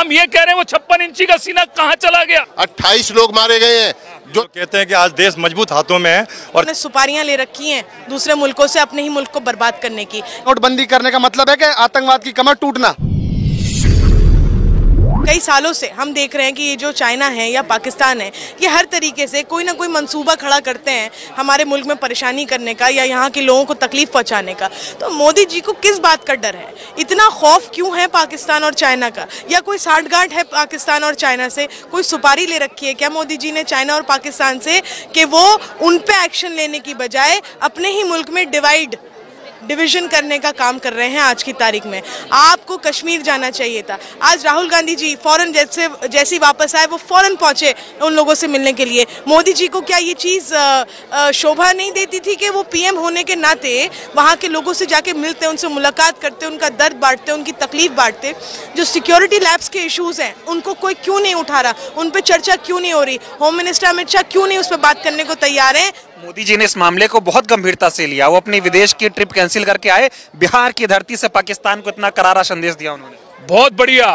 हम ये कह रहे हैं वो 56 इंची का सीना कहाँ चला गया? 28 लोग मारे गए हैं। जो कहते हैं कि आज देश मजबूत हाथों में है और सुपारियां ले रखी हैं दूसरे मुल्कों से अपने ही मुल्क को बर्बाद करने की। नोटबंदी करने का मतलब है कि आतंकवाद की कमर टूटना। कई सालों से हम देख रहे हैं कि ये जो चाइना है या पाकिस्तान है, ये हर तरीके से कोई ना कोई मंसूबा खड़ा करते हैं हमारे मुल्क में परेशानी करने का या यहाँ के लोगों को तकलीफ पहुँचाने का। तो मोदी जी को किस बात का डर है? इतना खौफ क्यों है पाकिस्तान और चाइना का? या कोई साठगांठ है पाकिस्तान और चाइना से? कोई सुपारी ले रखी है क्या मोदी जी ने चाइना और पाकिस्तान से कि वो उन पे एक्शन लेने की बजाय अपने ही मुल्क में डिवीजन करने का काम कर रहे हैं? आज की तारीख में आपको कश्मीर जाना चाहिए था। आज राहुल गांधी जी फौरन जैसे वापस आए वो फौरन पहुंचे उन लोगों से मिलने के लिए। मोदी जी को क्या ये चीज़ शोभा नहीं देती थी कि वो पीएम होने के नाते वहां के लोगों से जाके मिलते, उनसे मुलाकात करते, उनका दर्द बांटते, उनकी तकलीफ बांटते? जो सिक्योरिटी लैब्स के इशूज़ हैं उनको कोई क्यों नहीं उठा रहा? उन पर चर्चा क्यों नहीं हो रही? होम मिनिस्टर अमित शाह क्यों नहीं उस पर बात करने को तैयार है? मोदी जी ने इस मामले को बहुत गंभीरता से लिया। वो अपनी विदेश की ट्रिप कैंसिल करके आए, बिहार की धरती से पाकिस्तान को इतना करारा संदेश दिया उन्होंने। बहुत बढ़िया,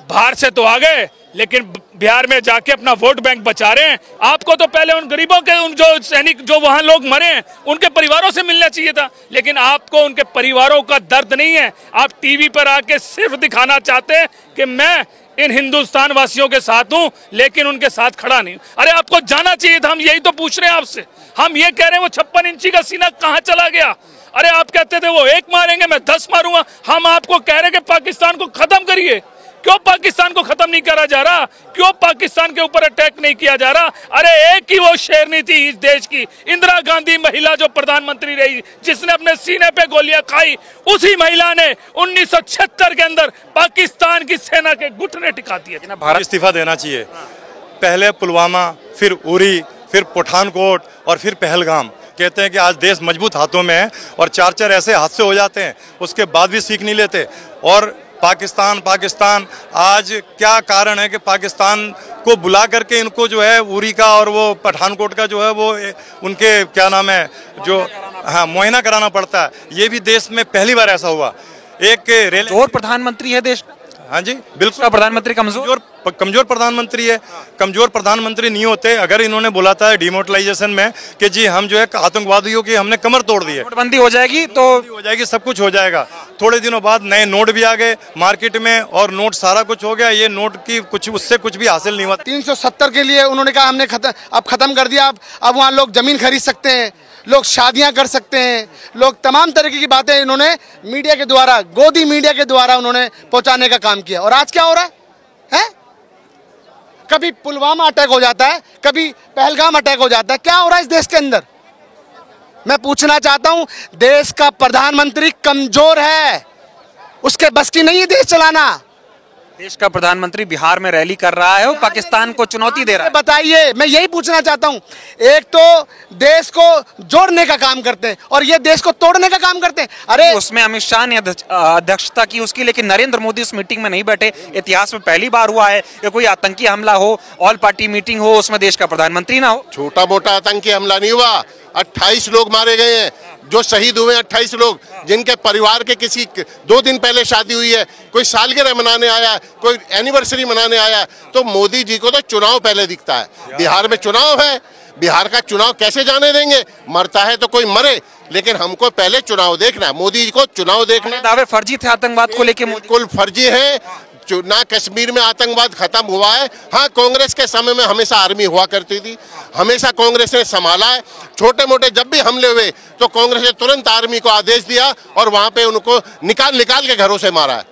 बाहर से तो आ गए लेकिन बिहार में जाके अपना वोट बैंक बचा रहे हैं। आपको तो पहले उन गरीबों के, उन जो सैनिक जो वहां लोग मरे हैं उनके परिवारों से मिलना चाहिए था, लेकिन आपको उनके परिवारों का दर्द नहीं है। आप टीवी पर आके सिर्फ दिखाना चाहते हैं कि मैं इन हिंदुस्तान वासियों के साथ हूं लेकिन उनके साथ खड़ा नहीं। अरे आपको जाना चाहिए था। हम यही तो पूछ रहे हैं आपसे। हम ये कह रहे हैं वो 56 इंची का सीना कहाँ चला गया? अरे आप कहते थे वो 1 मारेंगे मैं 10 मारूंगा। हम आपको कह रहे हैं कि पाकिस्तान को खत्म करिए। क्यों पाकिस्तान को खत्म नहीं करा जा रहा? क्यों पाकिस्तान के ऊपर अटैक नहीं किया जा रहा? अरे एक ही वो शेरनी थी इस देश की, इंदिरा गांधी महिला जो प्रधानमंत्री रही, जिसने अपने सीने पे गोलियां खाई। उसी महिला ने 1976 के अंदर पाकिस्तान की सेना के घुटने टिका दिए। भारत इस्तीफा देना चाहिए। पहले पुलवामा, फिर उरी, फिर पठानकोट और फिर पहलगाम। कहते हैं कि आज देश मजबूत हाथों में है और 4 ऐसे हादसे हो जाते हैं, उसके बाद भी सीख नहीं लेते। और पाकिस्तान आज क्या कारण है कि पाकिस्तान को बुला करके इनको जो है उरी का और वो पठानकोट का जो है वो उनके क्या नाम है जो मुआयना कराना पड़ता है। ये भी देश में पहली बार ऐसा हुआ। एक और प्रधानमंत्री है देश। हाँ जी बिल्कुल, प्रधानमंत्री कमजोर प्रधानमंत्री है। कमजोर प्रधानमंत्री नहीं होते अगर इन्होंने बोला था डिमोटलाइजेशन में कि जी हम जो है आतंकवादियों की हमने कमर तोड़ दी है, नोटबंदी हो जाएगी तो हो जाएगी, सब कुछ हो जाएगा। थोड़े दिनों बाद नए नोट भी आ गए मार्केट में और नोट सारा कुछ हो गया। ये नोट की कुछ उससे कुछ भी हासिल नहीं हुआ। 370 के लिए उन्होंने कहा हमने अब खत्म कर दिया। अब वहाँ लोग जमीन खरीद सकते हैं, लोग शादियां कर सकते हैं, लोग तमाम तरीके की बातें इन्होंने मीडिया के द्वारा, गोदी मीडिया के द्वारा उन्होंने पहुंचाने का काम किया। और आज क्या हो रहा है? कभी पुलवामा अटैक हो जाता है, कभी पहलगाम अटैक हो जाता है। क्या हो रहा है इस देश के अंदर? मैं पूछना चाहता हूं, देश का प्रधानमंत्री कमजोर है, उसके बस की नहीं है देश चलाना। देश का प्रधानमंत्री बिहार में रैली कर रहा है, वो पाकिस्तान को चुनौती दे रहा है। बताइए, मैं यही पूछना चाहता हूं। एक तो देश को जोड़ने का काम करते हैं और ये देश को तोड़ने का काम करते हैं। अरे उसमें अमित शाह ने अध्यक्षता की उसकी, लेकिन नरेंद्र मोदी उस मीटिंग में नहीं बैठे। इतिहास में पहली बार हुआ है कि कोई आतंकी हमला हो, ऑल पार्टी मीटिंग हो, उसमें देश का प्रधानमंत्री ना हो। छोटा मोटा आतंकी हमला नहीं हुआ। 28 लोग मारे गए हैं, जो शहीद हुए 28 लोग, जिनके परिवार के किसी 2 दिन पहले शादी हुई है, कोई सालगिरह मनाने आया, कोई एनिवर्सरी मनाने आया। तो मोदी जी को तो चुनाव पहले दिखता है। बिहार में चुनाव है, बिहार का चुनाव कैसे जाने देंगे? मरता है तो कोई मरे, लेकिन हमको पहले चुनाव देखना है। मोदी जी को चुनाव देखना है। दावे फर्जी थे आतंकवाद को लेकर, बिल्कुल फर्जी है। ना कश्मीर में आतंकवाद खत्म हुआ है। हाँ, कांग्रेस के समय में हमेशा आर्मी हुआ करती थी, हमेशा कांग्रेस ने संभाला है। छोटे मोटे जब भी हमले हुए तो कांग्रेस ने तुरंत आर्मी को आदेश दिया और वहां पे उनको निकाल के घरों से मारा है।